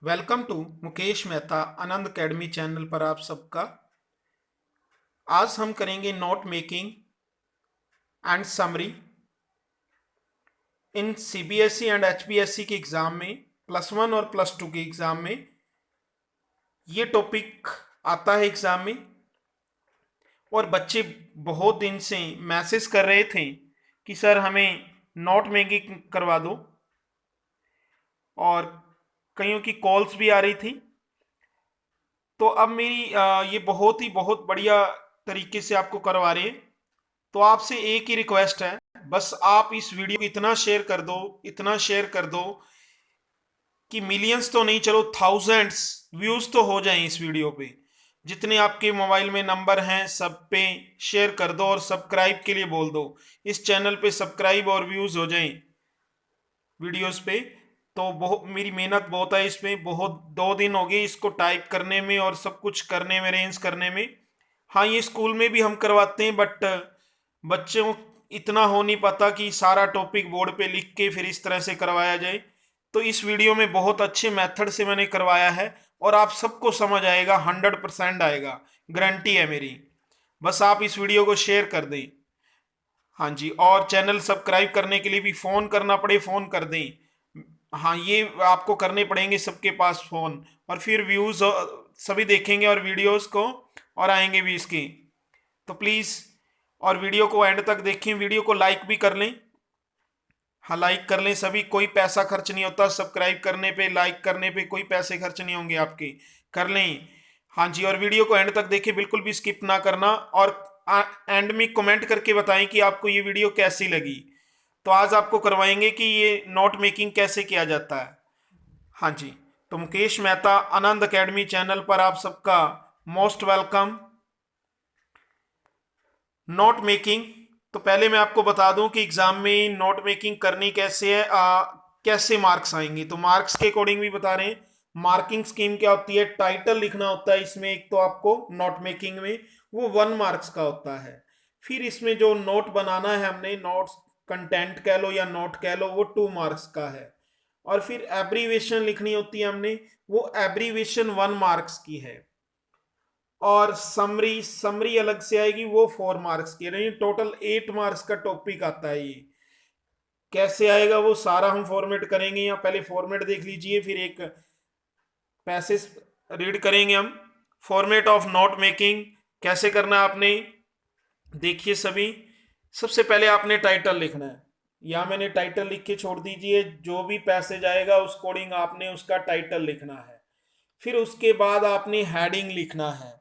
Welcome to Mukesh Mehta Anand academy channel पर आप सबका। आज हम करेंगे note making and summary in CBSE and HPSC के एग्ज़ाम में, +1 और +2 के एग्ज़ाम में ये टॉपिक आता है एग्ज़ाम में। और बच्चे बहुत दिन से मैसेज कर रहे थे कि सर हमें नोट मेकिंग करवा दो, और कईयों की कॉल्स भी आ रही थी। तो अब मेरी ये बहुत बढ़िया तरीके से आपको करवा रहे हैं। तो आपसे एक ही रिक्वेस्ट है, बस आप इस वीडियो को इतना शेयर कर दो, इतना शेयर कर दो कि मिलियंस तो नहीं, चलो थाउजेंड्स व्यूज तो हो जाएं इस वीडियो पे। जितने आपके मोबाइल में नंबर हैं सब पे शेयर कर दो और सब्सक्राइब के लिए बोल दो। इस चैनल पे सब्सक्राइब और व्यूज हो जाएं वीडियोस पे। तो बहुत मेरी मेहनत बहुत है इसमें, बहुत 2 दिन हो गए इसको टाइप करने में और सब कुछ करने में, अरेंज करने में। हाँ, ये स्कूल में भी हम करवाते हैं, बट बच्चों इतना हो नहीं पाता कि सारा टॉपिक बोर्ड पे लिख के फिर इस तरह से करवाया जाए। तो इस वीडियो में बहुत अच्छे मेथड से मैंने करवाया है और आप सबको समझ आएगा, 100% आएगा, गारंटी है मेरी। बस आप इस वीडियो को शेयर कर दें। हाँ जी, और चैनल सब्सक्राइब करने के लिए भी फ़ोन करना पड़े फ़ोन कर दें। हाँ, ये आपको करने पड़ेंगे सबके पास फ़ोन, और फिर व्यूज़ सभी देखेंगे और वीडियोस को, और आएंगे भी इसकी। तो प्लीज़, और वीडियो को एंड तक देखें, वीडियो को लाइक भी कर लें। हाँ, लाइक कर लें सभी, कोई पैसा खर्च नहीं होता सब्सक्राइब करने पे, लाइक करने पे कोई पैसे खर्च नहीं होंगे आपके, कर लें। हाँ जी, और वीडियो को एंड तक देखें, बिल्कुल भी स्किप ना करना, और एंड में कमेंट करके बताएं कि आपको ये वीडियो कैसी लगी। तो आज आपको करवाएंगे कि ये नोट मेकिंग कैसे किया जाता है। हाँ जी, तो मुकेश मेहता आनंद अकेडमी चैनल पर आप सबका मोस्ट वेलकम। नोट मेकिंग, तो पहले मैं आपको बता दूं कि एग्जाम में नोट मेकिंग करनी कैसे है, कैसे मार्क्स आएंगे। तो मार्क्स के अकॉर्डिंग भी बता रहे हैं। मार्किंग स्कीम क्या होती है, टाइटल लिखना होता है इसमें एक, तो आपको नोट मेकिंग में वो 1 मार्क्स का होता है। फिर इसमें जो नोट बनाना है हमने, नोट्स कंटेंट कह लो या नोट कह लो, वो 2 मार्क्स का है। और फिर एब्रीवेशन लिखनी होती है हमने, वो एब्रीवेशन 1 मार्क्स की है। और समरी समरी अलग से आएगी, वो 4 मार्क्स की, यानी टोटल 8 मार्क्स का टॉपिक आता है ये। कैसे आएगा वो सारा हम फॉर्मेट करेंगे, या पहले फॉर्मेट देख लीजिए, फिर एक पैसेज रीड करेंगे हम। फॉर्मेट ऑफ नोट मेकिंग कैसे करना है आपने, देखिए सभी। सबसे पहले आपने टाइटल लिखना है, या मैंने टाइटल लिख के छोड़ दीजिए, जो भी पैसेज आएगा उस अकॉर्डिंग आपने उसका टाइटल लिखना है। फिर उसके बाद आपने हेडिंग लिखना है।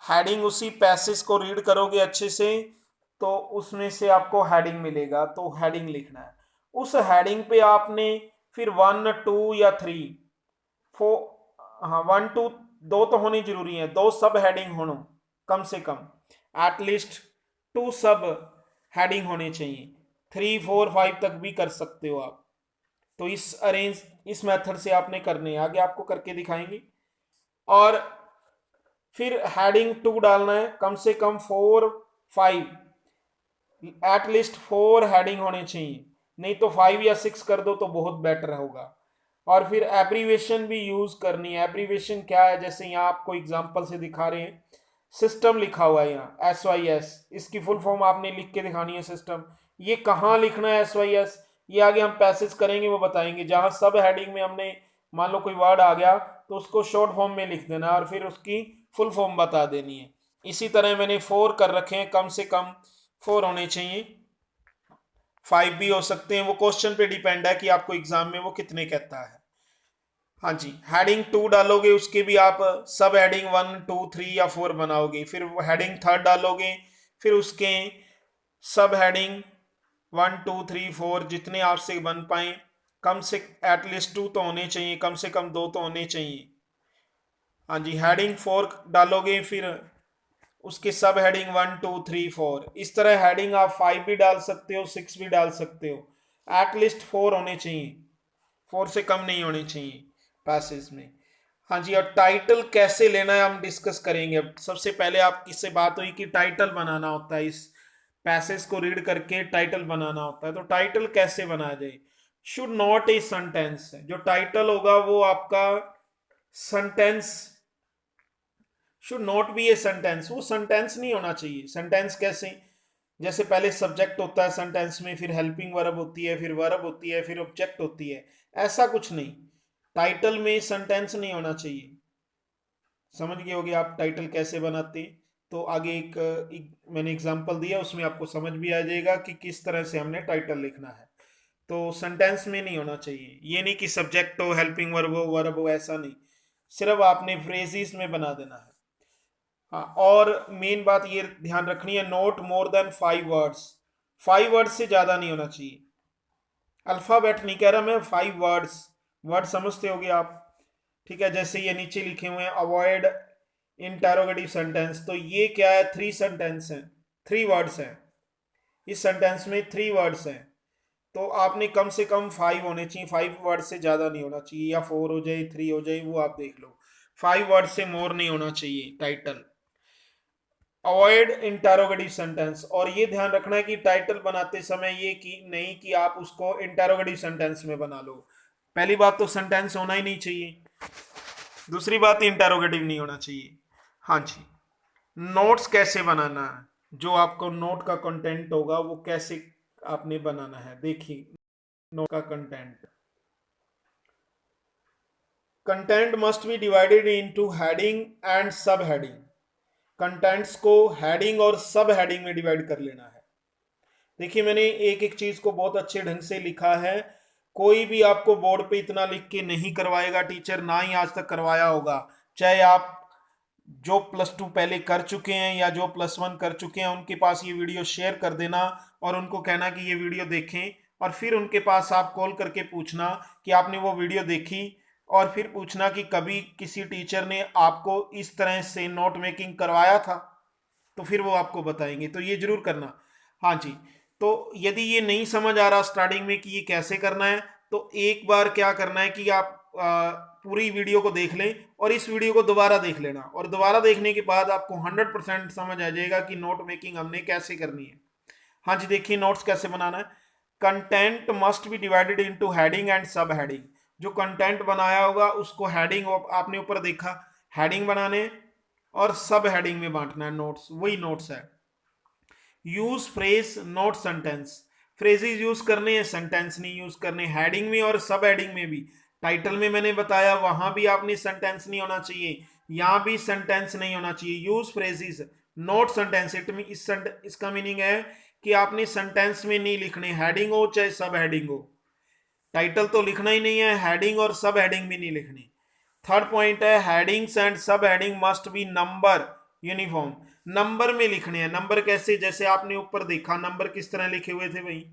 हेडिंग उसी पैसेज को रीड करोगे अच्छे से तो उसमें से आपको हेडिंग मिलेगा, तो हेडिंग लिखना है। उस हेडिंग पे आपने फिर 1, 2 या 3, 4, हाँ 1, 2, 2 तो होनी जरूरी है, 2 सब हेडिंग होनो कम से कम, एटलीस्ट 2 सब हेडिंग होने चाहिए। 3, 4, 5 तक भी कर सकते हो आप। तो इस मेथड से आपने करने, आगे आपको करके दिखाएंगे। और फिर हेडिंग 2 डालना है, कम से कम 4, 5, एटलीस्ट 4 हेडिंग होने चाहिए, नहीं तो 5 या 6 कर दो तो बहुत बेटर होगा। और फिर एब्रीवेशन भी यूज करनी है। एब्रीवेशन क्या है, जैसे यहाँ आपको एग्जांपल से दिखा रहे हैं, सिस्टम लिखा हुआ है यहाँ SYS, इसकी फुल फॉर्म आपने लिख के दिखानी है सिस्टम। ये कहाँ लिखना है SYS, ये आगे हम पैसेज करेंगे वो बताएंगे। जहाँ सब हेडिंग में हमने मान लो कोई वर्ड आ गया तो उसको शॉर्ट फॉर्म में लिख देना और फिर उसकी फुल फॉर्म बता देनी है। इसी तरह मैंने 4 कर रखे हैं, कम से कम 4 होने चाहिए, 5 भी हो सकते हैं, वो क्वेश्चन पे डिपेंड है कि आपको एग्जाम में वो कितने कहता है। हाँ जी, हेडिंग 2 डालोगे, उसके भी आप सब हेडिंग 1, 2, 3 या 4 बनाओगे। फिर हेडिंग 3 डालोगे, फिर उसके सब हेडिंग 1, 2, 3, 4 जितने आपसे बन पाए, कम से एटलीस्ट 2 तो होने चाहिए, कम से कम 2 तो होने चाहिए। हाँ जी, हेडिंग 4 डालोगे, फिर उसके सब हेडिंग 1, 2, 3, 4। इस तरह हेडिंग आप 5 भी डाल सकते हो, 6 भी डाल सकते हो, एटलीस्ट 4 होने चाहिए, 4 से कम नहीं होने चाहिए पैसेज में। हाँ जी, और टाइटल कैसे लेना है हम डिस्कस करेंगे। अब सबसे पहले आप किससे बात हुई कि टाइटल बनाना होता है, इस पैसेज को रीड करके टाइटल बनाना होता है। तो टाइटल कैसे बनाया जाए, शुड नॉट ए सेंटेंस, जो टाइटल होगा वो आपका sentence, should not be a sentence, वो सेंटेंस नहीं होना चाहिए। सेंटेंस कैसे, जैसे पहले सब्जेक्ट होता है सेंटेंस में, फिर हेल्पिंग वर्ब होती है, फिर वर्ब होती है, फिर ऑब्जेक्ट होती है, ऐसा कुछ नहीं। टाइटल में सेंटेंस नहीं होना चाहिए। समझ गए होगे आप टाइटल कैसे बनाते हैं। तो आगे एक मैंने एग्जांपल दिया, उसमें आपको समझ भी आ जाएगा कि किस तरह से हमने टाइटल लिखना है। तो सेंटेंस में नहीं होना चाहिए, ये नहीं कि सब्जेक्ट हो, हेल्पिंग वर्ब हो, ऐसा नहीं। सिर्फ आपने फ्रेजेस में बना देना है। हाँ, और मेन बात ये ध्यान रखनी है, note more than 5 words. 5 words से ज्यादा नहीं होना चाहिए। अल्फाबेट नहीं कह रहा मैं, 5 वर्ड्स। वर्ड समझते होगे आप, ठीक है। जैसे ये नीचे लिखे हुए हैं, अवॉइड इंटेरोगेटिव सेंटेंस, तो ये क्या है, 3 सेंटेंस हैं, 3 वर्ड्स हैं। इस सेंटेंस में 3 वर्ड्स हैं, तो आपने कम से कम 5 होने चाहिए। 5 वर्ड से ज्यादा नहीं होना चाहिए, या 4 हो जाए, 3 हो जाए, वो आप देख लो। 5 वर्ड से मोर नहीं होना चाहिए टाइटल। अवॉइड इंटेरोगेटिव सेंटेंस, और ये ध्यान रखना है कि टाइटल बनाते समय ये कि नहीं कि आप उसको इंटेरोगेटिव सेंटेंस में बना लो। पहली बात तो सेंटेंस होना ही नहीं चाहिए, दूसरी बात इंटेरोगेटिव नहीं होना चाहिए। हाँ जी। नोट्स कैसे बनाना है, जो आपको नोट का कंटेंट होगा वो कैसे आपने बनाना है, देखिए। नोट का content, content must be divided into heading and sub heading. Contents को हेडिंग और सब हेडिंग में डिवाइड कर लेना है। देखिए मैंने एक एक चीज को बहुत अच्छे ढंग से लिखा है। कोई भी आपको बोर्ड पे इतना लिख के नहीं करवाएगा टीचर, ना ही आज तक करवाया होगा। चाहे आप जो +2 पहले कर चुके हैं या जो +1 कर चुके हैं, उनके पास ये वीडियो शेयर कर देना और उनको कहना कि ये वीडियो देखें, और फिर उनके पास आप कॉल करके पूछना कि आपने वो वीडियो देखी, और फिर पूछना कि कभी किसी टीचर ने आपको इस तरह से नोट मेकिंग करवाया था, तो फिर वो आपको बताएंगे। तो ये जरूर करना। हाँ जी। तो यदि ये नहीं समझ आ रहा स्टार्टिंग में कि ये कैसे करना है, तो एक बार क्या करना है कि आप पूरी वीडियो को देख लें और इस वीडियो को दोबारा देख लेना, और दोबारा देखने के बाद आपको 100% समझ आ जाएगा कि नोट मेकिंग हमने कैसे करनी है। हाँ जी, देखिए नोट्स कैसे बनाना है। Content must be divided into heading and sub heading. जो कंटेंट बनाया होगा उसको हेडिंग, आपने ऊपर देखा, हेडिंग बनाने और सब हेडिंग में बांटना है। नोट्स वही नोट्स है। Use phrase note sentence, phrases use करने हैं, सेंटेंस नहीं यूज करने। हेडिंग में और सब हेडिंग में भी, टाइटल में मैंने बताया वहां भी आपने सेंटेंस नहीं होना चाहिए, यहां भी सेंटेंस नहीं होना चाहिए। यूज फ्रेजेस नोट सेंटेंस, इसका मीनिंग है कि आपने सेंटेंस में नहीं लिखने, हेडिंग हो चाहे सब हेडिंग हो। टाइटल तो लिखना ही नहीं है, हेडिंग और सब हेडिंग भी नहीं लिखनी। थर्ड पॉइंट है, headings and sub heading must be number uniform. Number में लिखने हैं। नंबर कैसे, जैसे आपने ऊपर देखा नंबर किस तरह लिखे हुए थे भाई।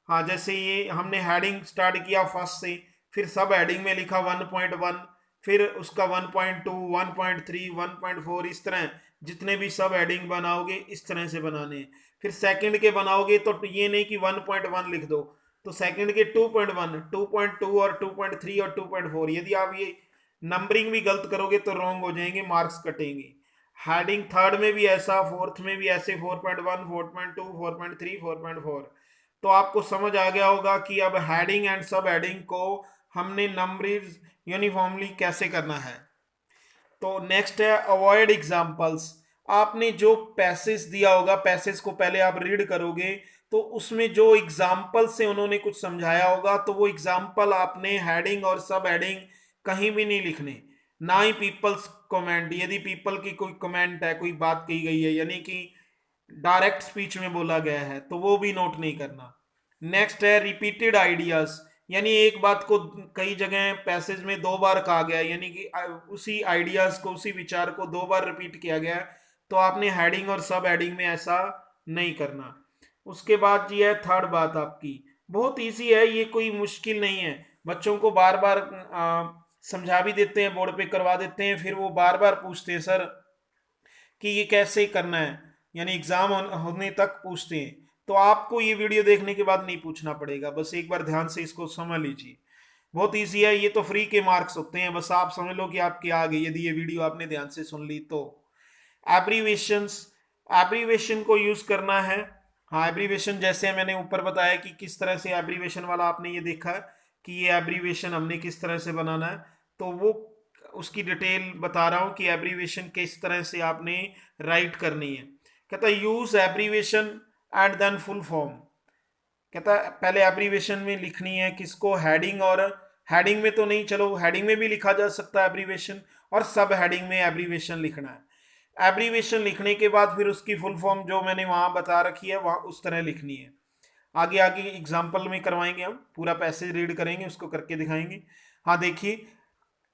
हाँ, जैसे ये हमने हेडिंग स्टार्ट किया फर्स्ट से, फिर सब हेडिंग में लिखा 1.1, फिर उसका 1.2, 1.3, 1.4, इस तरह जितने भी सब हेडिंग बनाओगे इस तरह से बनाने हैं। फिर सेकंड के बनाओगे तो ये नहीं कि 1.1 लिख दो, तो सेकंड के 2.1, 2.2 और 2.3 और 2.4। यदि आप ये नंबरिंग भी गलत करोगे तो रॉन्ग हो जाएंगे, मार्क्स कटेंगे। हेडिंग थर्ड में भी ऐसा, फोर्थ में भी ऐसे, 4.1, 4.2, 4.3, 4.4। तो आपको समझ आ गया होगा कि अब हेडिंग एंड सब हेडिंग को हमने नंबरिंग यूनिफॉर्मली कैसे करना है। तो नेक्स्ट है अवॉइड एग्जाम्पल्स। आपने जो पैसेज दिया होगा, पैसेज को पहले आप रीड करोगे तो उसमें जो एग्जाम्पल से उन्होंने कुछ समझाया होगा, तो वो एग्जाम्पल आपने हेडिंग और सब हेडिंग कहीं भी नहीं लिखने। ना ही पीपल्स कमेंट, यदि पीपल की कोई कमेंट है, कोई बात कही गई है, यानी कि डायरेक्ट स्पीच में बोला गया है, तो वो भी नोट नहीं करना। नेक्स्ट है रिपीटेड आइडियाज, यानी एक बात को कई जगह पैसेज में 2 बार कहा गया, यानी कि उसी आइडियाज को, उसी विचार को 2 बार रिपीट किया गया, तो आपने हेडिंग और सब हेडिंग में ऐसा नहीं करना। उसके बाद ये है थर्ड बात आपकी, बहुत इजी है ये, कोई मुश्किल नहीं है। बच्चों को बार बार समझा भी देते हैं, बोर्ड पे करवा देते हैं, फिर वो बार बार पूछते हैं सर कि ये कैसे करना है, यानी एग्जाम होने तक पूछते हैं। तो आपको ये वीडियो देखने के बाद नहीं पूछना पड़ेगा, बस एक बार ध्यान से इसको समझ लीजिए। बहुत इजी है ये, तो फ्री के मार्क्स होते हैं, बस आप समझ लो कि आपके आ गए यदि ये वीडियो आपने ध्यान से सुन ली तो। एब्रीवेशंस, एब्रीवेशन को यूज करना है। हाँ, एब्रीवेशन जैसे मैंने ऊपर बताया कि किस तरह से एब्रीवेशन वाला आपने ये देखा है कि ये एब्रीविएशन हमने किस तरह से बनाना है, तो वो उसकी डिटेल बता रहा हूँ कि एब्रीविएशन किस तरह से आपने राइट करनी है। कहता है use abbreviation and then full form. कहता है पहले एब्रीविएशन में लिखनी है किसको, हेडिंग, और हेडिंग में तो नहीं, चलो हेडिंग में भी लिखा जा सकता है एब्रीविएशन, और सब हेडिंग में एब्रीविएशन लिखना है। एब्रीविएशन लिखने के बाद फिर उसकी फुल फॉर्म जो मैंने वहां बता रखी है वहां उस तरह लिखनी है। आगे आगे एग्जाम्पल में करवाएंगे, हम पूरा पैसेज रीड करेंगे, उसको करके दिखाएंगे। हाँ देखिए,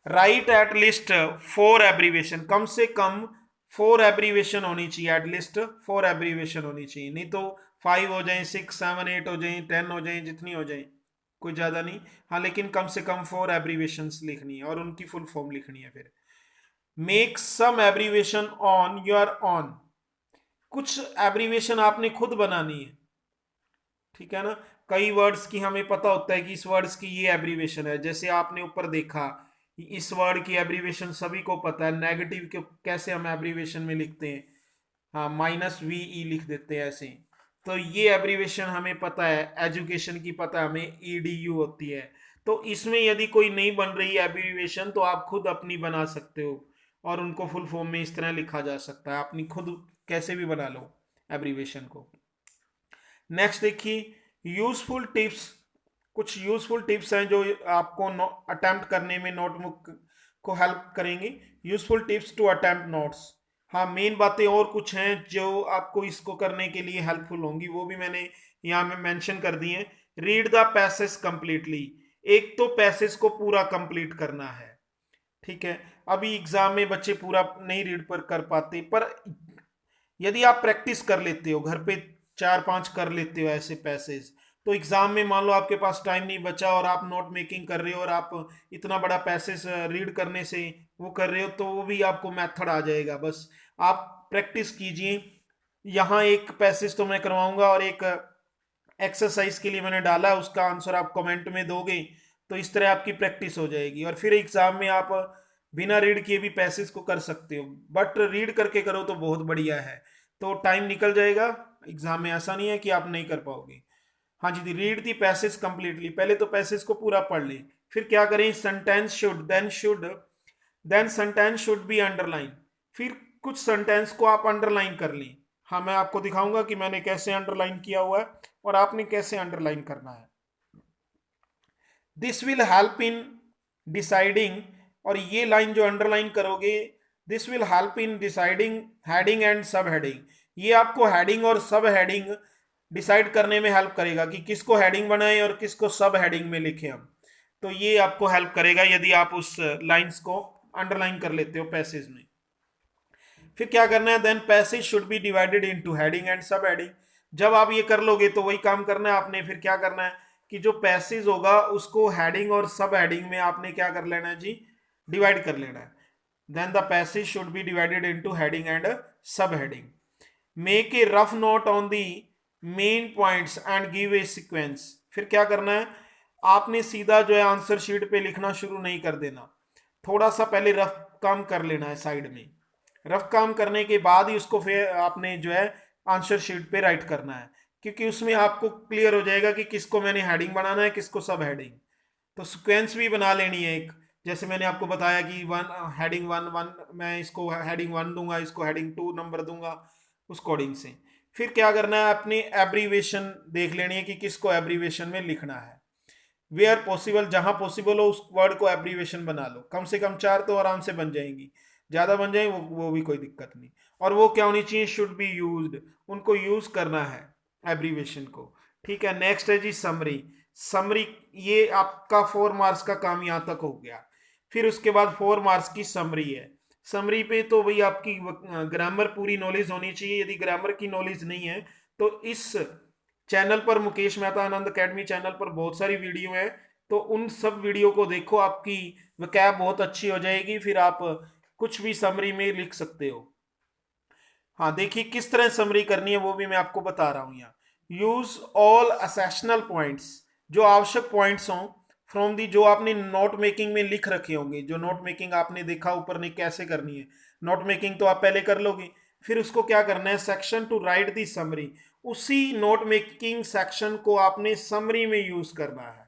राइट एट लिस्ट 4 एब्रीविएशन, कम से कम 4 एब्रीविएशन होनी चाहिए, एटलीस्ट 4 एब्रीविएशन होनी चाहिए, नहीं तो 5 हो जाए, 6, 7, 8 हो जाए, 10 हो जाए, जितनी हो जाए, कोई ज़्यादा नहीं। हाँ लेकिन कम से कम 4 एब्रीविएशन लिखनी है और उनकी फुल फॉर्म लिखनी है। फिर make some abbreviation on your on, कुछ एब्रीविएशन आपने खुद बनानी है, ठीक है ना। कई वर्ड्स की हमें पता होता है कि इस वर्ड्स की ये एब्रीविएशन है, जैसे आपने ऊपर देखा इस वर्ड की एब्रीविएशन सभी को पता है, नेगेटिव के कैसे हम एब्रीविएशन में लिखते हैं, हाँ -VE लिख देते हैं ऐसे। तो ये एब्रीविएशन हमें पता है, एजुकेशन की पता है हमें, EDU होती है। तो इसमें यदि कोई नहीं बन रही एब्रीविएशन तो आप खुद अपनी बना सकते हो और उनको फुल फॉर्म में इस तरह लिखा जा सकता है, अपनी खुद कैसे भी बना लो एब्रीविएशन को। नेक्स्ट देखिए, यूजफुल टिप्स, कुछ यूजफुल टिप्स हैं जो आपको अटेम्प्ट करने में नोटबुक को हेल्प करेंगे। Useful tips to attempt notes, हाँ मेन बातें और कुछ हैं जो आपको इसको करने के लिए हेल्पफुल होंगी, वो भी मैंने यहाँ में मेंशन कर दी हैं। रीड द पैसेज कंप्लीटली, एक तो पैसेज को पूरा कंप्लीट करना है, ठीक है। अभी एग्जाम में बच्चे पूरा नहीं रीड पर कर पाते, पर यदि आप प्रैक्टिस कर लेते हो घर पे, 4-5 कर लेते हो ऐसे पैसेज, तो एग्जाम में मान लो आपके पास टाइम नहीं बचा और आप नोट मेकिंग कर रहे हो और आप इतना बड़ा पैसेज रीड करने से वो कर रहे हो, तो वो भी आपको मेथड आ जाएगा। बस आप प्रैक्टिस कीजिए। यहाँ एक पैसेज तो मैं करवाऊंगा और एक एक्सरसाइज के लिए मैंने डाला है, उसका आंसर आप कमेंट में दोगे, तो इस तरह आपकी प्रैक्टिस हो जाएगी और फिर एग्जाम में आप बिना रीड किए भी पैसेज को कर सकते हो, बट रीड करके करो तो बहुत बढ़िया है, तो टाइम निकल जाएगा एग्जाम में, ऐसा नहीं है कि आप नहीं कर पाओगे। हाँ जी, रीड दी पैसेज कंप्लीटली, पहले तो पैसेज को पूरा पढ़ लें, फिर क्या करें, sentence should then sentence should be underline, फिर कुछ सेंटेंस को आप अंडरलाइन कर लें। हाँ मैं आपको दिखाऊंगा कि मैंने कैसे अंडरलाइन किया हुआ है और आपने कैसे अंडरलाइन करना है। This will help in deciding, और ये लाइन जो अंडरलाइन करोगे, this will help in deciding heading and sub heading, ये आपको हेडिंग और सब हेडिंग डिसाइड करने में हेल्प करेगा कि किसको हेडिंग बनाएं और किसको सब हेडिंग में लिखें हम, तो ये आपको हेल्प करेगा यदि आप उस लाइंस को अंडरलाइन कर लेते हो पैसेज में। फिर क्या करना है, then passage should be divided into heading and sub heading, जब आप ये कर लोगे तो वही काम करना है आपने। फिर क्या करना है कि जो पैसेज होगा उसको हेडिंग और सब हेडिंग में आपने क्या कर लेना है जी, डिवाइड कर लेना है। Then the passage should be divided into heading and sub heading. Make a rough note on the main points and give a sequence, फिर क्या करना है, आपने सीधा जो है आंसर शीट पे लिखना शुरू नहीं कर देना, थोड़ा सा पहले रफ काम कर लेना है साइड में, रफ काम करने के बाद ही उसको फिर आपने जो है आंसर शीट पे राइट करना है, क्योंकि उसमें आपको क्लियर हो जाएगा कि किसको मैंने हेडिंग बनाना है, किसको सब हेडिंग। तो सीक्वेंस भी बना लेनी है एक, जैसे मैंने आपको बताया कि हेडिंग वन, मैं इसको हेडिंग 1 दूंगा, इसको हेडिंग 2 नंबर दूंगा उस कोडिंग से। फिर क्या करना है, अपनी एब्रीविएशन देख लेनी है कि किसको एब्रीविएशन में लिखना है। वेयर पॉसिबल, जहां पॉसिबल हो उस वर्ड को एब्रीविएशन बना लो, कम से कम 4 तो आराम से बन जाएंगी, ज़्यादा बन जाए वो भी कोई दिक्कत नहीं। और वो क्या होनी चाहिए, शुड बी यूज्ड, उनको यूज करना है एब्रीविएशन को, ठीक है। नेक्स्ट है जी समरी। समरी, ये आपका 4 मार्क्स का काम यहाँ तक हो गया। फिर उसके बाद 4 मार्क्स की समरी है। समरी पे तो भाई आपकी ग्रामर पूरी नॉलेज होनी चाहिए, यदि ग्रामर की नॉलेज नहीं है तो इस चैनल पर, मुकेश मेहता आनंद अकेडमी चैनल पर बहुत सारी वीडियो है, तो उन सब वीडियो को देखो, आपकी वकैब बहुत अच्छी हो जाएगी, फिर आप कुछ भी समरी में लिख सकते हो। हाँ देखिए किस तरह समरी करनी है वो भी मैं आपको बता रहा हूँ यहाँ। यूज ऑल असेशनल पॉइंट्स, जो आवश्यक पॉइंट्स हों फ्रॉम दी, जो आपने नोट मेकिंग में लिख रखे होंगे, जो नोट मेकिंग आपने देखा ऊपर ने कैसे करनी है, नोट मेकिंग तो आप पहले कर लोगे, फिर उसको क्या करना है, सेक्शन टू राइट दी समरी, उसी नोट मेकिंग सेक्शन को आपने समरी में यूज करना है,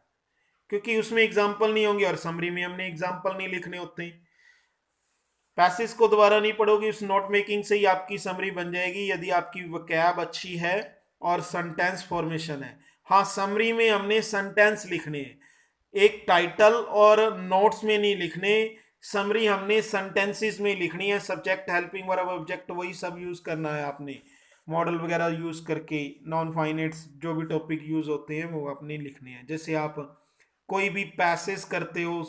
क्योंकि उसमें एग्जाम्पल नहीं होंगे और समरी में हमने एग्जाम्पल नहीं लिखने होते हैं। पैसेज को दोबारा नहीं पढ़ोगे, उस नोट मेकिंग से ही आपकी समरी बन जाएगी यदि आपकी वोकैब अच्छी है और सेंटेंस फॉर्मेशन है। हाँ, समरी में हमने सेंटेंस लिखने हैं, एक टाइटल और नोट्स में नहीं लिखने। समरी हमने सेंटेंसेस में लिखनी है, सब्जेक्ट, हेल्पिंग वर्ब, ऑब्जेक्ट वही सब यूज करना है आपने, मॉडल वगैरह यूज करके नॉन फाइनेट्स जो भी टॉपिक यूज होते हैं वो आपने लिखने हैं। जैसे आप कोई भी पैसेज करते हो,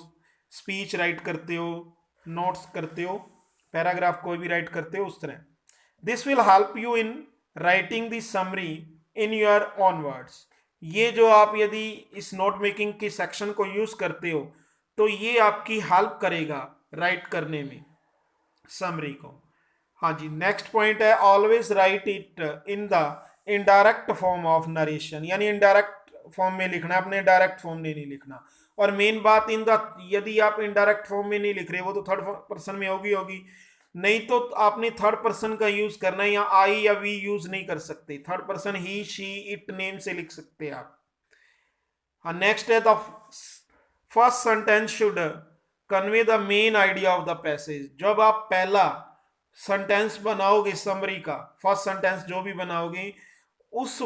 स्पीच राइट करते हो, नोट्स करते हो, पैराग्राफ कोई भी राइट करते हो, उस तरह। This will help you in writing the summary in your own words. ये जो आप यदि इस नोट मेकिंग के सेक्शन को यूज करते हो तो ये आपकी हेल्प करेगा राइट करने में समरी को। हाँ जी, नेक्स्ट पॉइंट है always right it in the indirect form of narration, यानी इनडायरेक्ट फॉर्म में लिखना है, अपने डायरेक्ट फॉर्म में नहीं लिखना। और मेन बात इन द, यदि आप इनडायरेक्ट फॉर्म में नहीं लिख रहे, वो तो थर्ड पर्सन में होगी, नहीं तो आपने थर्ड पर्सन का यूज करना है, या आई या वी यूज नहीं कर सकते, third person he, she, it, name से लिख सकते हैं आप। हाँ, नेक्स्ट है the first sentence should convey the main idea of the passage. जब आप पहला सेंटेंस बनाओगे समरी का, फर्स्ट सेंटेंस जो भी बनाओगे, उस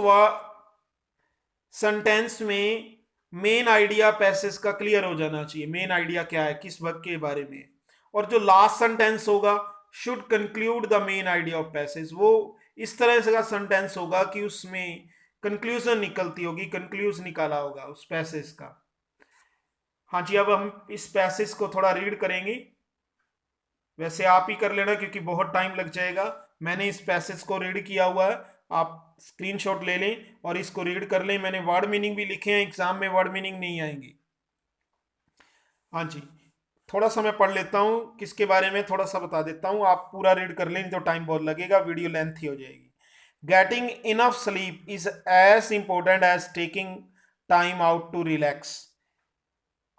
सेंटेंस में मेन आइडिया पैसेज का क्लियर हो जाना चाहिए, मेन आइडिया क्या है, किस वर्क के बारे में। और जो लास्ट सेंटेंस होगा should conclude the main idea of passage, वो इस तरह से का सेंटेंस होगा कि उसमें कंक्लूजन निकलती होगी, कंक्लूज निकाला होगा उस पैसेज का। हाँ जी, अब हम इस पैसेज को थोड़ा रीड करेंगे। वैसे आप ही कर लेना क्योंकि बहुत टाइम लग जाएगा। मैंने इस पैसेज को रीड किया हुआ है, आप स्क्रीनशॉट ले लें और इसको रीड कर लें। मैंने वर्ड मीनिंग भी लिखे हैं, एग्जाम में वर्ड मीनिंग नहीं आएंगे। हाँ जी, थोड़ा सा मैं पढ़ लेता हूँ, किसके बारे में थोड़ा सा बता देता हूँ, आप पूरा रीड कर लें, नहीं तो टाइम बहुत लगेगा, वीडियो लेंथी हो जाएगी। Getting enough sleep is as important as taking time out to relax.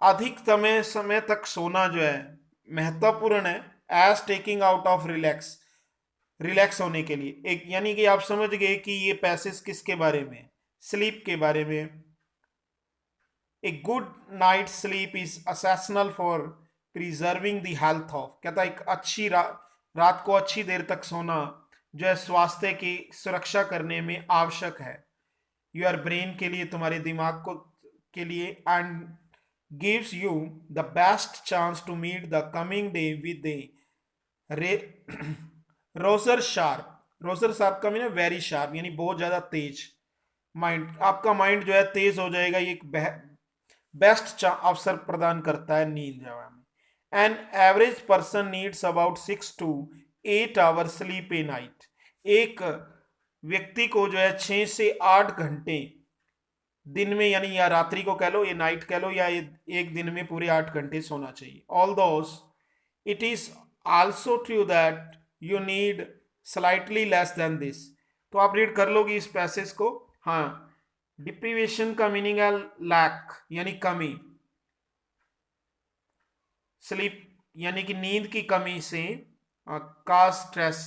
अधिक समय तक सोना जो है महत्वपूर्ण है as taking out of relax, relax होने के लिए। एक यानी कि आप समझ गए कि ये पैसेज किसके बारे में, स्लीप के बारे में। A good night sleep is essential for preserving the health of, कहता है एक अच्छी रात को अच्छी देर तक सोना जो है स्वास्थ्य की सुरक्षा करने में आवश्यक है, योर ब्रेन के लिए, तुम्हारे दिमाग को के लिए, and gives you the best chance to meet the coming day with a razor sharp. Razor sharp का मीन वेरी शार्प, यानी बहुत ज्यादा तेज माइंड, आपका माइंड जो है तेज हो जाएगा। ये एक बेस्ट अवसर प्रदान करता है नींद जो है। An average person needs about 6 to 8 hour sleep a night. एक व्यक्ति को जो है 6 से 8 घंटे दिन में, यानी या रात्रि को कह लो, ये नाइट कह लो, या एक दिन में पूरे 8 घंटे सोना चाहिए। All those it is also true that you need slightly less than this. तो आप रीड कर लोगे इस पैसेज को। हाँ, डिप्रीवेशन का मीनिंग है लैक, यानी कमी, स्लीप यानी कि नींद की कमी से, का स्ट्रेस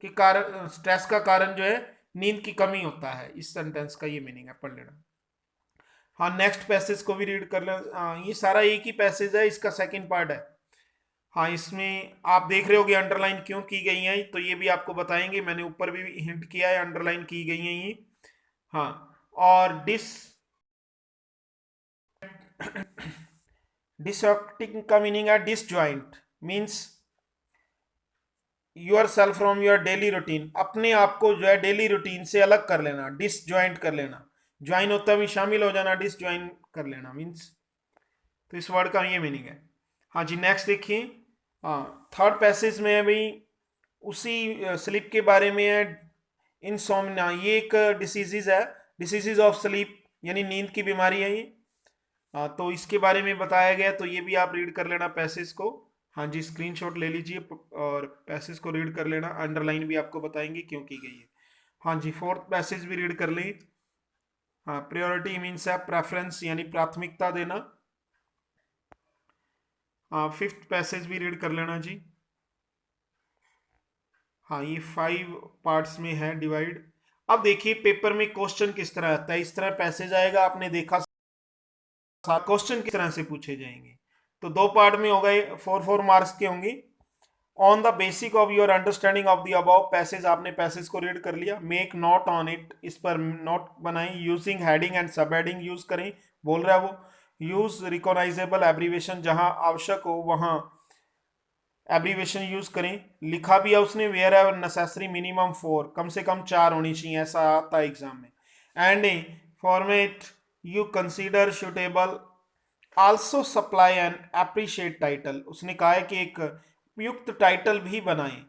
के कारण, स्ट्रेस का कारण जो है नींद की कमी होता है। इस सेंटेंस का ये मीनिंग है, पढ़ लेना। हाँ, नेक्स्ट पैसेज को भी रीड कर लेना। ये सारा एक ही पैसेज है, इसका सेकंड पार्ट है। हाँ, इसमें आप देख रहे होगे अंडरलाइन क्यों की गई है, तो ये भी आपको बताएंगे, मैंने ऊपर भी हिंट किया है, अंडरलाइन की गई है ये। हाँ, और डिसऑक्टिंग का मीनिंग है disjoint, means yourself from your daily routine, अपने आप को जो है डेली रूटीन से अलग कर लेना, डिसजॉइंट कर लेना। ज्वाइन होता भी शामिल हो जाना, डिसजॉइन कर लेना मीन्स, तो इस वर्ड का ये मीनिंग है। हाँ जी, नेक्स्ट देखिए। हाँ, थर्ड पैसेज में अभी उसी स्लीप के बारे में है। इंसोम्निया, ये एक डिसीज है, डिसीज ऑफ स्लीप, यानी नींद की बीमारी है ये। तो इसके बारे में बताया गया, तो ये भी आप रीड कर लेना पैसेज को। हाँ जी, स्क्रीनशॉट ले लीजिए और पैसेज को रीड कर लेना, अंडरलाइन भी आपको बताएंगे क्यों की गई है। हाँ जी, फोर्थ पैसेज भी रीड कर लें। हाँ, प्रायोरिटी मीन्स है प्रेफरेंस, यानी प्राथमिकता देना। हाँ, फिफ्थ पैसेज भी रीड कर लेना जी। हाँ, ये 5 पार्ट्स में है डिवाइड। अब देखिए पेपर में क्वेश्चन किस तरह आता है, इस तरह पैसेज आएगा, आपने देखा क्वेश्चन किस तरह से पूछे जाएंगे। तो दो पार्ट में हो गए, 4 मार्क्स के होंगे। On the basic of your understanding of the above passage, आपने पैसेज को रीड कर लिया। मेक नोट ऑन इट, इस पर नोट बनाएं। Using heading and sub heading use करें, बोल रहा है वो। यूज रिकॉग्नाइजेबल एब्रीवेशन, जहां आवश्यक हो वहां एब्रीवेशन यूज करें। लिखा भी है उसने, वेयर एवर नेसेसरी मिनिमम 4, कम से कम 4 होनी चाहिए, ऐसा आता है एग्जाम में। And A format you consider suitable also supply and appreciate title, उसने कहा है कि एक उपयुक्त टाइटल भी बनाएं।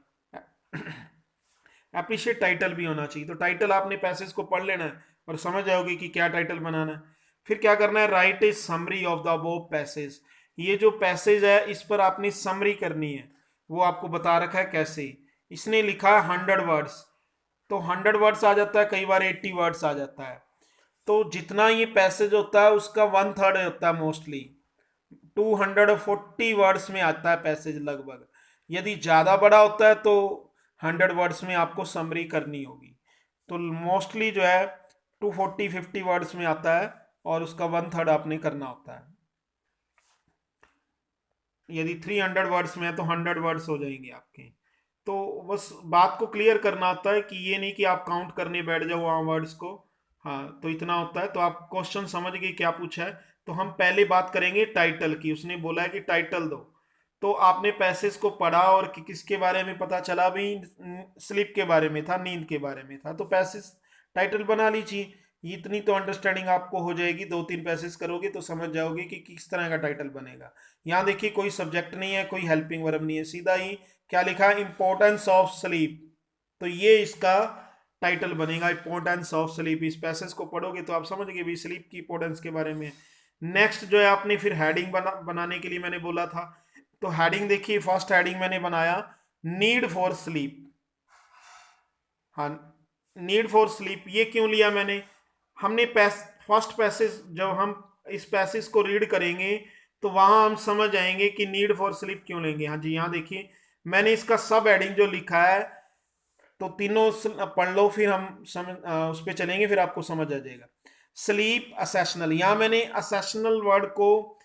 अप्रिशिएट टाइटल भी होना चाहिए। तो टाइटल आपने पैसेज को पढ़ लेना है और समझ जाओगे कि क्या टाइटल बनाना है। फिर क्या करना है, right A summary of the above passage, ये जो पैसेज है इस पर आपने समरी करनी है, वो आपको बता रखा है कैसे। इसने लिखा है 100 वर्ड्स, तो 100 वर्ड्स आ जाता है, कई बार 80 वर्ड्स आ जाता है। तो जितना ये पैसेज होता है उसका 1/3 होता है, मोस्टली 240 वर्ड्स में आता है पैसेज लगभग। यदि ज़्यादा बड़ा होता है तो 100 वर्ड्स में आपको समरी करनी होगी। तो मोस्टली जो है 240-50 वर्ड्स में आता है और उसका 1/3 आपने करना होता है। यदि 300 वर्ड्स में है तो 100 वर्ड्स हो जाएंगे आपके। तो बस बात को क्लियर करना होता है कि ये नहीं कि आप काउंट करने बैठ जाओ वहाँ वर्ड्स को। हाँ, तो इतना होता है। तो आप क्वेश्चन समझ गए क्या पूछा है। तो हम पहले बात करेंगे टाइटल की। उसने बोला है कि टाइटल दो, तो आपने पैसेज को पढ़ा और किसके बारे में पता चला भी, स्लीप के बारे में था, नींद के बारे में था। तो पैसेज टाइटल बना लीजिए, इतनी तो अंडरस्टैंडिंग आपको हो जाएगी। 2-3 पैसेज करोगे तो समझ जाओगे कि किस तरह का टाइटल बनेगा। यहाँ देखिए कोई सब्जेक्ट नहीं है, कोई हेल्पिंग वर्ब नहीं है, सीधा ही क्या लिखा है, इंपॉर्टेंस ऑफ स्लीप। तो ये इसका टाइटल बनेगा, इंपॉर्टेंस ऑफ स्लीप। इस पैसेज को पढ़ोगे तो आप समझ गए भी स्लीप की इंपॉर्टेंस के बारे में। नेक्स्ट जो है आपने फिर हेडिंग बनाने के लिए मैंने बोला था। तो हेडिंग देखिए, फर्स्ट हेडिंग मैंने बनाया नीड फॉर स्लीप। हाँ, नीड फॉर स्लीप ये क्यों लिया मैंने, हमने फर्स्ट पैसेज जब हम इस पैसेज को रीड करेंगे तो वहां हम समझ आएंगे कि नीड फॉर स्लीप क्यों लेंगे। हाँ जी, यहाँ देखिए मैंने इसका सब हेडिंग जो लिखा है, तो तीनों पढ़ लो, फिर हम उस पर चलेंगे, फिर आपको समझ आ जाएगा। स्लीप असेशनल, यहाँ मैंने असेशनल वर्ड को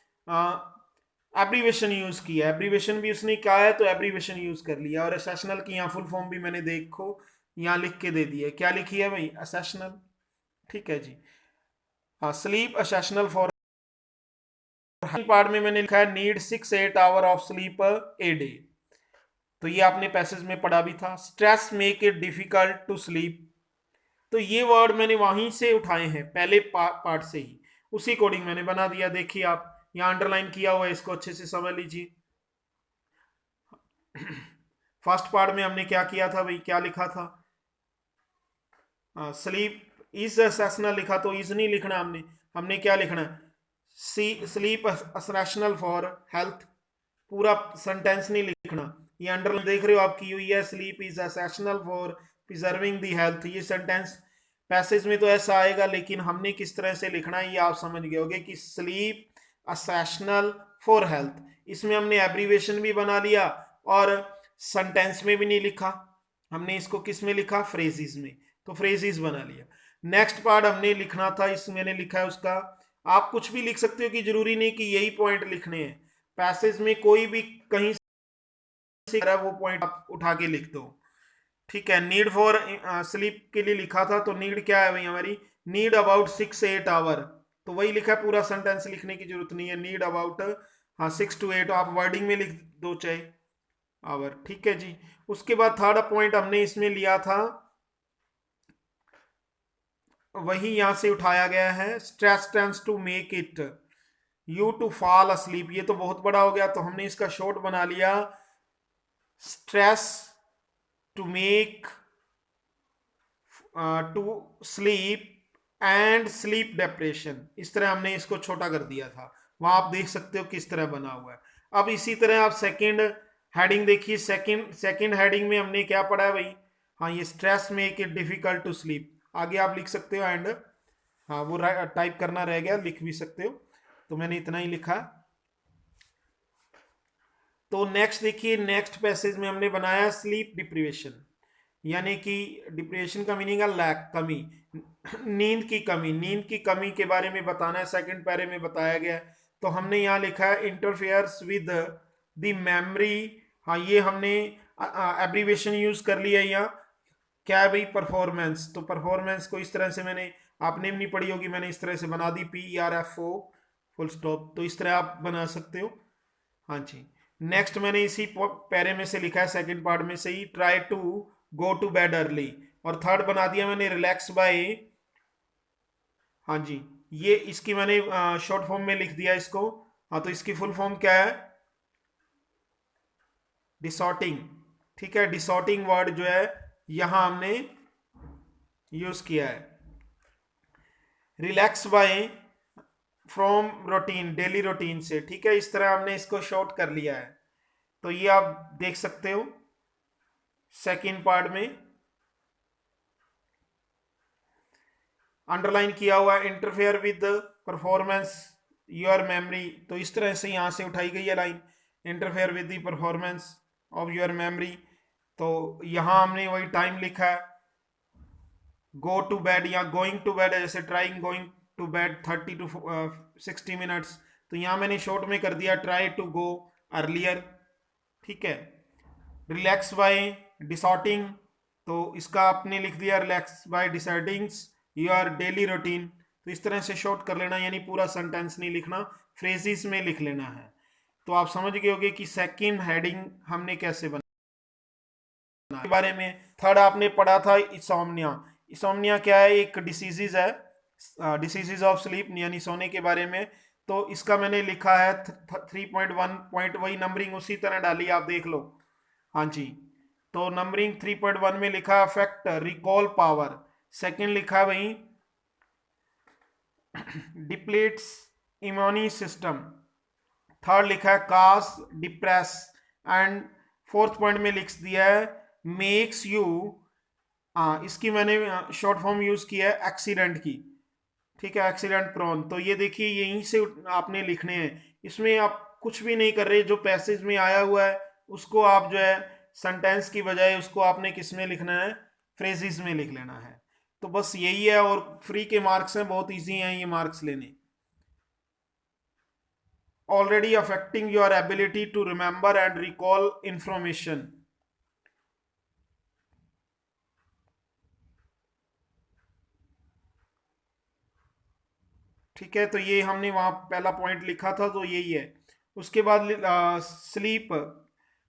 एब्रीवेशन यूज किया। एब्रीवेशन भी उसने कहा है तो एब्रीवेशन यूज कर लिया। और असेशनल की यहाँ फुल फॉर्म भी मैंने देखो यहाँ लिख के दे दी है। क्या लिखी है भाई, असेशनल। ठीक है जी। हाँ, स्लीप असेशनल फॉर पार्ट में मैंने लिखा है need 6-8 hour of sleep a day. तो ये आपने पैसेज में पढ़ा भी था। Stress make it difficult to sleep, तो ये वर्ड मैंने वहीं से उठाए हैं, पहले पार्ट से ही, उसी अकॉर्डिंग मैंने बना दिया। देखिए आप यहाँ अंडरलाइन किया हुआ है, इसको अच्छे से समझ लीजिए। फर्स्ट पार्ट में हमने क्या किया था भाई, क्या लिखा था, स्लीप इज असेशनल लिखा, तो इज नहीं लिखना हमने। हमने क्या लिखना है, स्लीप असेशनल फॉर हेल्थ, पूरा सेंटेंस नहीं लिखना। ये अंडरलाइन देख रहे हो आप की हुई है, sleep is essential for preserving the health. ये सेंटेंस पैसेज में तो ऐसा आएगा, लेकिन हमने किस तरह से लिखना है ये आप समझ गए होगे कि स्लीप असेशनल फॉर हेल्थ। इसमें हमने एब्रीवेशन भी बना लिया और सेंटेंस में भी नहीं लिखा, हमने इसको किस में लिखा, फ्रेजेस में। तो फ्रेजेस बना लिया। नेक्स्ट पार्ट हमने लिखना था, इसमें मैंने लिखा है उसका, आप कुछ भी लिख सकते हो कि जरूरी नहीं कि यही पॉइंट लिखने हैं। पैसेज में कोई भी कहीं से वो पॉइंट आप उठा के लिख दो। ठीक है, नीड फॉर स्लीप के लिए लिखा था, तो नीड क्या है भाई हमारी, नीड अबाउट 6-8 आवर। तो वही लिखा है, पूरा सेंटेंस लिखने की जरूरत नहीं है। नीड अबाउट, हाँ 6 to 8, आप वर्डिंग में लिख दो चाहे आवर। ठीक है जी। उसके बाद थर्ड पॉइंट हमने इसमें लिया था, वही यहां से उठाया गया है, stress tense to make it you to fall asleep. ये तो बहुत बड़ा हो गया, तो हमने इसका शॉर्ट बना लिया, stress to make to sleep and sleep depression. इस तरह हमने इसको छोटा कर दिया था, वहां आप देख सकते हो किस तरह बना हुआ है। अब इसी तरह आप सेकंड हेडिंग देखिए, सेकंड हेडिंग में हमने क्या पढ़ा है भाई, हाँ ये stress make it difficult to sleep. आगे आप लिख सकते हो एंड, हाँ वो टाइप करना रह गया, लिख भी सकते हो, तो मैंने इतना ही लिखा। तो नेक्स्ट देखिए, नेक्स्ट पैसेज में हमने बनाया स्लीप डिप्रीवेशन। यानी कि डिप्रेशन का मीनिंग है लैक, कमी, नींद की कमी के बारे में बताना है, सेकंड पैरे में बताया गया है। तो हमने यहाँ लिखा है इंटरफेयर्स विद द मेमोरी। हाँ, ये हमने एब्रीवेशन यूज कर लिया यहाँ। क्या है भाई? परफॉर्मेंस। तो परफॉर्मेंस को इस तरह से मैंने, आपने भी नहीं पढ़ी होगी, मैंने इस तरह से बना दी, PERFO फुल स्टॉप। तो इस तरह आप बना सकते हो। हाँ जी। नेक्स्ट मैंने इसी पैरे में से लिखा है, सेकंड पार्ट में से ही, try to go to bed early. और थर्ड बना दिया मैंने, रिलैक्स बाय। हाँ जी, ये इसकी मैंने शॉर्ट फॉर्म में लिख दिया इसको। हाँ, तो इसकी फुल फॉर्म क्या है? डिसॉर्टिंग। ठीक है, डिसॉर्टिंग वर्ड जो है यहां हमने यूज किया है। Relax by from routine, daily routine से। ठीक है, इस तरह हमने इसको शॉर्ट कर लिया है। तो ये आप देख सकते हो सेकंड पार्ट में अंडरलाइन किया हुआ है, interfere with performance your memory. तो इस तरह से यहां से उठाई गई है line, interfere with the performance of your memory. तो यहां हमने वही टाइम लिखा है, गो टू बेड या गोइंग टू बेड, जैसे trying going to bed 30 to 60 minutes. तो यहाँ मैंने शॉर्ट में कर दिया, ट्राई टू गो अर्लियर। ठीक है, रिलैक्स बाय डिसॉर्टिंग, तो इसका आपने लिख दिया relax by decidings your daily routine. तो इस तरह से शॉर्ट कर लेना, यानी पूरा सेंटेंस नहीं लिखना, फ्रेजेस में लिख लेना है। तो आप समझ गए होंगे कि सेकंड हेडिंग हमने कैसे बनाना के बारे में। थर्ड आपने पढ़ा था इंसोम्निया। इंसोम्निया क्या है? एक डिसीजेज है, डिसीजेज ऑफ स्लीप, यानी सोने के बारे में। तो इसका मैंने लिखा है 3.1 पॉइंट, वही नंबरिंग उसी तरह डाली, आप देख लो। हाँ जी, तो नंबरिंग 3.1 में लिखा अफेक्ट रिकॉल पावर। सेकंड लिखा वही डिप्लीट्स इम्यूनी सिस्टम। थर्ड लिखा है कास डिप्रेस। एंड फोर्थ पॉइंट में लिख दिया है मेक्स यू। इसकी मैंने शॉर्ट फॉर्म यूज किया है एक्सीडेंट की। ठीक है, एक्सीडेंट प्रोन। तो ये देखिए, यहीं से आपने लिखने हैं, इसमें आप कुछ भी नहीं कर रहे, जो पैसेज में आया हुआ है उसको आप जो है सेंटेंस की बजाय उसको आपने किस में लिखना है? फ्रेजेस में लिख लेना है। तो बस यही है, और फ्री के मार्क्स हैं, बहुत इजी हैं ये मार्क्स लेने। Already affecting your ability to remember and recall information. ठीक है, तो ये हमने वहां पहला पॉइंट लिखा था, तो यही है। उसके बाद स्लीप,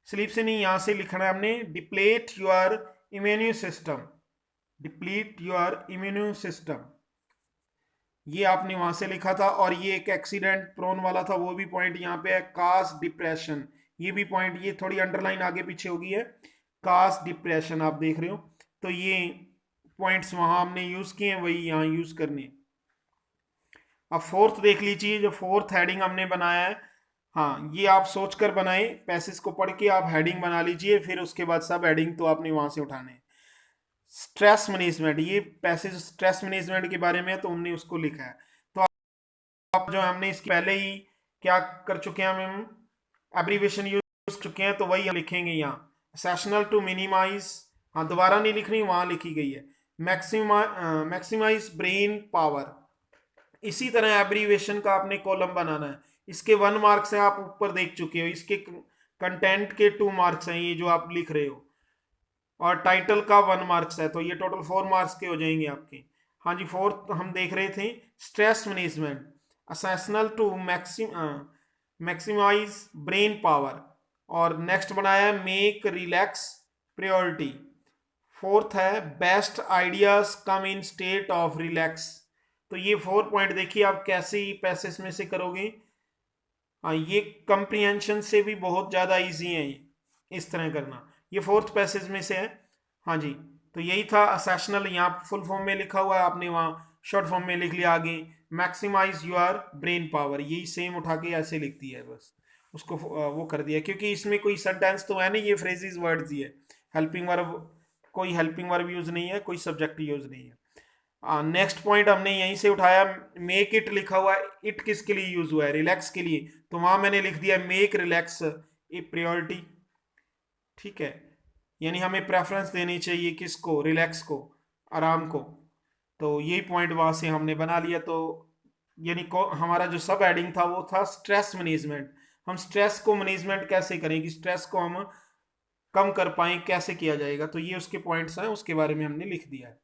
स्लीप से नहीं, यहां से लिखना है हमने deplete your immune system, deplete your immune system, ये आपने वहां से लिखा था। और ये एक एक्सीडेंट प्रोन वाला था, वो भी पॉइंट यहाँ पे है। कास डिप्रेशन, ये भी पॉइंट, ये थोड़ी अंडरलाइन आगे पीछे होगी है, कास डिप्रेशन आप देख रहे हो। तो ये पॉइंट्स वहां हमने यूज किए हैं, वही यहाँ यूज करने। अब फोर्थ देख लीजिए, जो फोर्थ हेडिंग हमने बनाया है। हाँ, ये आप सोचकर बनाए, पैसेज को पढ़ के आप हेडिंग बना लीजिए, फिर उसके बाद सब हेडिंग तो आपने वहां से उठाने। स्ट्रेस मैनेजमेंट, ये पैसेज स्ट्रेस मैनेजमेंट के बारे में है, तो हमने उसको लिखा है। तो आप जो हमने इसके पहले ही क्या कर चुके हैं, हम एब्रीवेशन यूज कर चुके हैं, तो वही हम लिखेंगे यहाँ। सेशनल टू मिनिमाइज, हाँ दोबारा नहीं लिखनी, वहां लिखी गई है। मैक्सिमाइज ब्रेन पावर, इसी तरह एब्रीवेशन का आपने कॉलम बनाना है। इसके 1 मार्क्स हैं, आप ऊपर देख चुके हो। इसके कंटेंट के 2 मार्क्स हैं, ये जो आप लिख रहे हो। और टाइटल का 1 मार्क्स है, तो ये टोटल 4 मार्क्स के हो जाएंगे आपके। हाँ जी, फोर्थ हम देख रहे थे stress management, essential to maximize brain power. और नेक्स्ट बनाया है मेक रिलैक्स प्रायोरिटी। फोर्थ है best ideas come in state of relax. तो ये 4 पॉइंट देखिए आप कैसे ही पैसेज में से करोगे। हाँ, ये कंप्रीहेंशन से भी बहुत ज़्यादा इजी है, ये इस तरह करना। ये फोर्थ पैसेज में से है। हाँ जी, तो यही था असेशनल, यहाँ फुल फॉर्म में लिखा हुआ है, आपने वहाँ शॉर्ट फॉर्म में लिख लिया आगे। मैक्सिमाइज योर ब्रेन पावर, यही सेम उठा के ऐसे लिखती है, बस उसको वो कर दिया, क्योंकि इसमें कोई सेंटेंस तो है नहीं, ये फ्रेजेस वर्ड्स ही है। हेल्पिंग वर्ब, कोई हेल्पिंग वर्ब यूज नहीं है, कोई सब्जेक्ट यूज नहीं है। नेक्स्ट पॉइंट हमने यहीं से उठाया, मेक इट लिखा हुआ है, इट किसके लिए यूज हुआ है? रिलैक्स के लिए। तो वहां मैंने लिख दिया मेक रिलैक्स ए प्रायोरिटी। ठीक है, यानी हमें प्रेफरेंस देनी चाहिए किसको, रिलैक्स को, आराम को। तो यही पॉइंट वहाँ से हमने बना लिया। तो यानी हमारा जो सब हेडिंग था वो था स्ट्रेस मैनेजमेंट। हम स्ट्रेस को मैनेजमेंट कैसे करें कि स्ट्रेस को हम कम कर पाए, कैसे किया जाएगा, तो ये उसके पॉइंट्स हैं, उसके बारे में हमने लिख दिया है।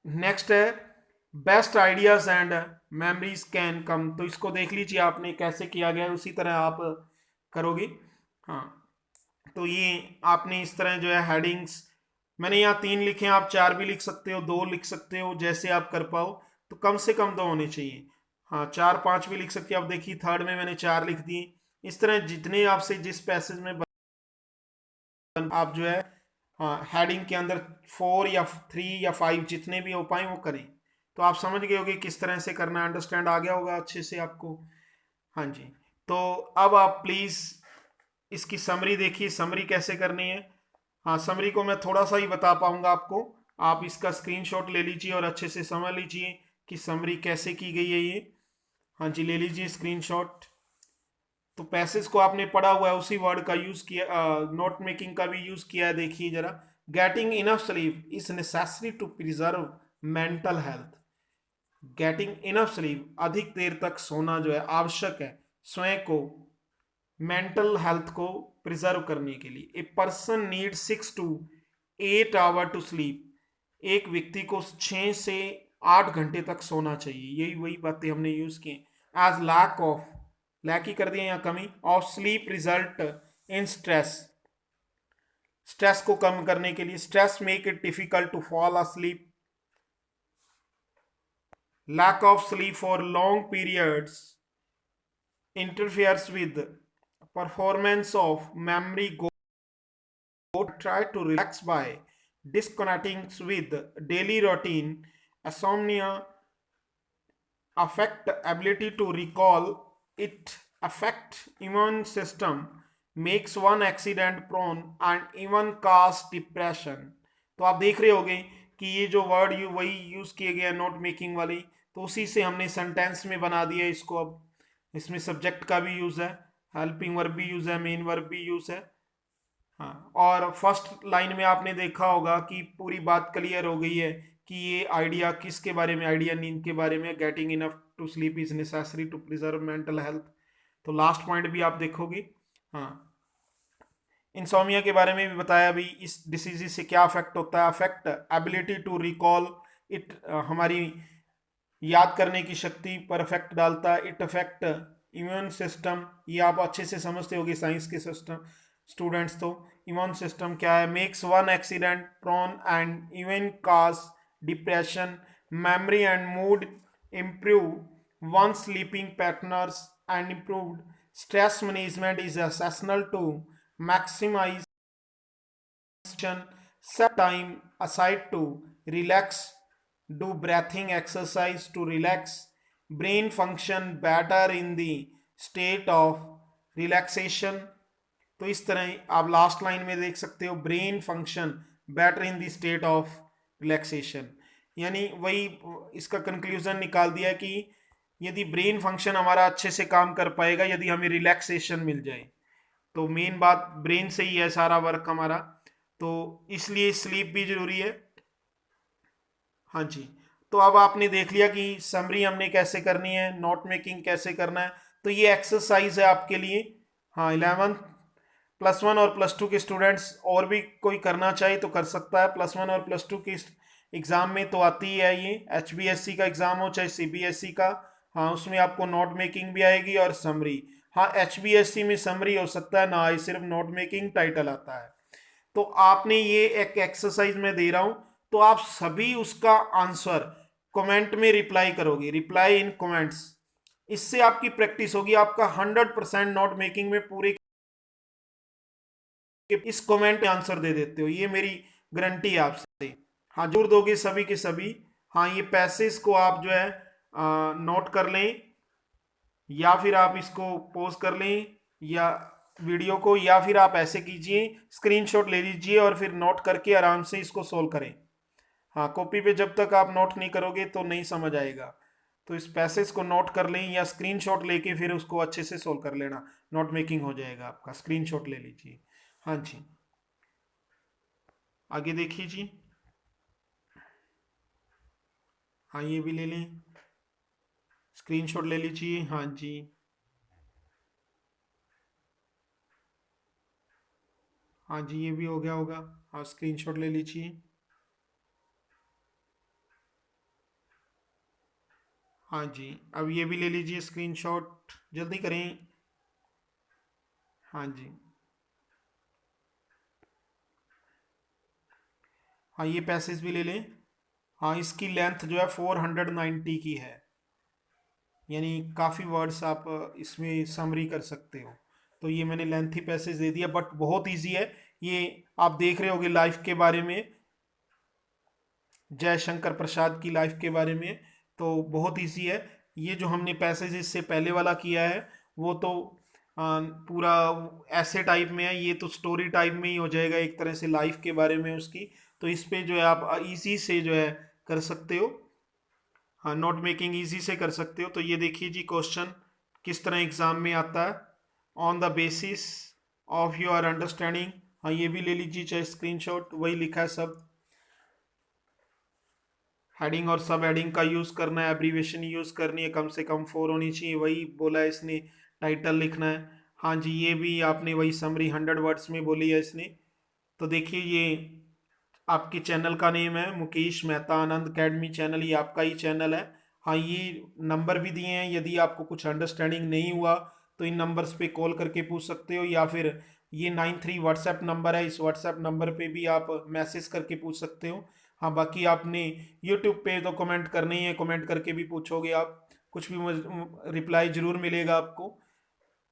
नेक्स्ट है best ideas and memories can come. तो इसको देख लीजिए आपने कैसे किया गया है, उसी तरह आप करोगे। हाँ, तो ये आपने इस तरह जो है हेडिंग्स, मैंने यहाँ 3 लिखे हैं, आप 4 भी लिख सकते हो, 2 लिख सकते हो, जैसे आप कर पाओ। तो कम से कम 2 होने चाहिए। हाँ, 4 5 भी लिख सकते हो। आप देखिए थर्ड में मैंने 4 लिख दिए। इस तरह जितने आपसे जिस पैसेज में आप जो है, हाँ, हेडिंग के अंदर 4 या 3 या 5 जितने भी हो पाए वो करें। तो आप समझ गए होगे किस तरह से करना है, अंडरस्टैंड आ गया होगा अच्छे से आपको। हाँ जी, तो अब आप प्लीज़ इसकी समरी देखिए, समरी कैसे करनी है। हाँ, समरी को मैं थोड़ा सा ही बता पाऊंगा आपको, आप इसका स्क्रीनशॉट ले लीजिए और अच्छे से समझ लीजिए कि समरी कैसे की गई है ये। हाँ जी, ले लीजिए स्क्रीनशॉट। तो पैसेज को आपने पढ़ा हुआ है, उसी वर्ड का यूज किया, नोट मेकिंग का भी यूज किया है। देखिए जरा, getting enough sleep is necessary to preserve mental health. Getting enough sleep, अधिक देर तक सोना जो है आवश्यक है स्वयं को मेंटल हेल्थ को प्रिजर्व करने के लिए। A person need 6 to 8 hour to sleep. एक व्यक्ति को 6 से 8 घंटे तक सोना चाहिए। यही वही बातें हमने यूज की। एज लैक ऑफ, लैक ही कर दिया यहाँ, कमी of sleep result in stress. Stress को कम करने के लिए, stress make it difficult to fall asleep। Lack of sleep for long periods interferes with performance of memory goals. Try to relax by disconnecting with daily routine. Insomnia affect ability to recall. It affect immune system, makes one accident prone and even cause depression. तो आप देख रहे होंगे कि ये जो word वही use किए गए नोट मेकिंग वाली, तो उसी से हमने सेंटेंस में बना दिया इसको। अब इसमें सब्जेक्ट का भी यूज है, हेल्पिंग वर्ब भी यूज है, मेन वर्ब भी यूज है। हाँ, और फर्स्ट लाइन में आपने देखा होगा कि पूरी बात क्लियर हो गई है कि ये आइडिया किसके बारे में, आइडिया नींद के बारे में। Getting enough to sleep is necessary to preserve mental health. तो लास्ट पॉइंट भी आप देखोगे। हाँ, इंसोमिया के बारे में भी बताया भी, इस डिसीज से क्या अफेक्ट होता है। Affect ability to recall it, हमारी याद करने की शक्ति पर इफेक्ट डालता है। इट अफेक्ट इम्यून सिस्टम, ये आप अच्छे से समझते होगे साइंस के सिस्टम स्टूडेंट्स। तो इम्यून सिस्टम क्या है, makes one accident prone and even cause depression. Memory and mood improve one sleeping patterns and improved stress management is essential to maximize. Set time aside to relax. Do breathing exercise to relax. Brain function better in the state of relaxation. तो इस तरह आप last line में देख सकते हो, brain function better in the state of relaxation. यानी वही इसका कंक्लूजन निकाल दिया कि यदि ब्रेन फंक्शन हमारा अच्छे से काम कर पाएगा यदि हमें रिलैक्सेशन मिल जाए। तो मेन बात ब्रेन से ही है सारा वर्क हमारा, तो इसलिए स्लीप भी जरूरी है। हाँ जी, तो अब आपने देख लिया कि समरी हमने कैसे करनी है, नोट मेकिंग कैसे करना है। तो ये एक्सरसाइज है आपके लिए। हाँ, 11 +1 और +2 के स्टूडेंट्स और भी कोई करना चाहे तो कर सकता है। +1 और +2 के एग्ज़ाम में तो आती है ये, HBSC का एग्ज़ाम हो चाहे CBSE का। हाँ, उसमें आपको नोट मेकिंग भी आएगी और समरी। हाँ, HBSC में समरी हो सकता है ना आए, सिर्फ नोट मेकिंग टाइटल आता है। तो आपने ये एक एक्सरसाइज में दे रहा हूं, तो आप सभी उसका आंसर कमेंट में रिप्लाई करोगे, रिप्लाई इन कमेंट्स। इससे आपकी प्रैक्टिस होगी, आपका 100% नोट मेकिंग में पूरे इस कमेंट में आंसर दे देते हो, ये मेरी गारंटी है आपसे। हाँ, जरूर दोगे सभी के सभी। हाँ, ये पैसेज को आप जो है नोट कर लें, या फिर आप इसको पोज कर लें या वीडियो को, या फिर आप ऐसे कीजिए स्क्रीनशॉट ले लीजिए और फिर नोट करके आराम से इसको सोल्व करें। हाँ, कॉपी पे जब तक आप नोट नहीं करोगे तो नहीं समझ आएगा। तो इस पैसेज को नोट कर लें या स्क्रीनशॉट लेके फिर उसको अच्छे से सोल्व कर लेना, नोट मेकिंग हो जाएगा आपका। स्क्रीनशॉट ले लीजिए। हाँ जी, आगे देखिए जी। हाँ ये भी ले लें, स्क्रीनशॉट ले लीजिए। हाँ जी। हाँ जी ये भी हो गया होगा। हाँ स्क्रीनशॉट ले लीजिए। हाँ जी, अब ये भी ले लीजिए स्क्रीनशॉट, जल्दी करें। हाँ जी। हाँ ये पैसेज भी ले लें। हाँ इसकी लेंथ जो है 490 की है, यानी काफ़ी वर्ड्स आप इसमें समरी कर सकते हो। तो ये मैंने लेंथी पैसेज दे दिया, बट बहुत इजी है ये। आप देख रहे होगे लाइफ के बारे में, जयशंकर प्रसाद की लाइफ के बारे में, तो बहुत इजी है। ये जो हमने पैसेज इससे पहले वाला किया है वो तो पूरा ऐसे टाइप में है, ये तो स्टोरी टाइप में ही हो जाएगा एक तरह से, लाइफ के बारे में उसकी। तो इस पे जो है आप इजी से जो है कर सकते हो। हाँ नोट मेकिंग इजी से कर सकते हो। तो ये देखिए जी, क्वेश्चन किस तरह एग्जाम में आता है, on the basis of your understanding. हाँ ये भी ले लीजिए चाहे स्क्रीनशॉट, वही लिखा है सब। हेडिंग और सब हेडिंग का यूज़ करना है, एब्रीवेशन यूज़ करनी है, कम से कम 4 होनी चाहिए, वही बोला है इसने। टाइटल लिखना है। हाँ जी ये भी आपने वही समरी 100 वर्ड्स में बोली है इसने। तो देखिए ये आपके चैनल का नेम है मुकेश मेहता आनंद अकेडमी चैनल, ये आपका ही चैनल है। हाँ ये नंबर भी दिए हैं, यदि आपको कुछ अंडरस्टैंडिंग नहीं हुआ तो इन नंबर्स पे कॉल करके पूछ सकते हो, या फिर ये 93 व्हाट्सएप नंबर है, इस व्हाट्सएप नंबर पे भी आप मैसेज करके पूछ सकते हो। हाँ बाकी आपने यूट्यूब पे तो कमेंट करना ही है, कमेंट करके भी पूछोगे आप, कुछ भी रिप्लाई ज़रूर मिलेगा आपको।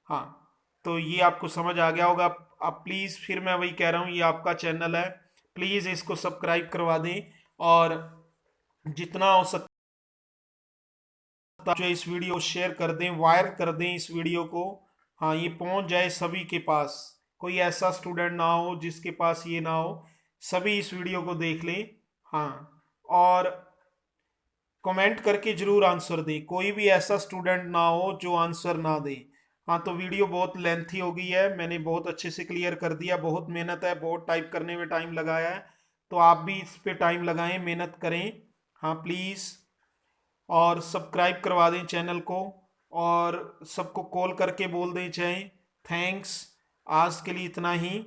हाँ तो ये आपको समझ आ गया होगा। आप प्लीज़, फिर मैं वही कह रहा हूँ, ये आपका चैनल है, प्लीज़ इसको सब्सक्राइब करवा दें, और जितना हो सकता जो इस वीडियो को शेयर कर दें, वायरल कर दें इस वीडियो को। हाँ ये पहुंच जाए सभी के पास, कोई ऐसा स्टूडेंट ना हो जिसके पास ये ना हो, सभी इस वीडियो को देख लें। हाँ और कमेंट करके जरूर आंसर दें, कोई भी ऐसा स्टूडेंट ना हो जो आंसर ना दे। हाँ तो वीडियो बहुत लेंथी हो गई है, मैंने बहुत अच्छे से क्लियर कर दिया, बहुत मेहनत है, बहुत टाइप करने में टाइम लगाया है, तो आप भी इस पे टाइम लगाएं, मेहनत करें। हाँ प्लीज़, और सब्सक्राइब करवा दें चैनल को, और सबको कॉल करके बोल दें चाहे। थैंक्स, आज के लिए इतना ही।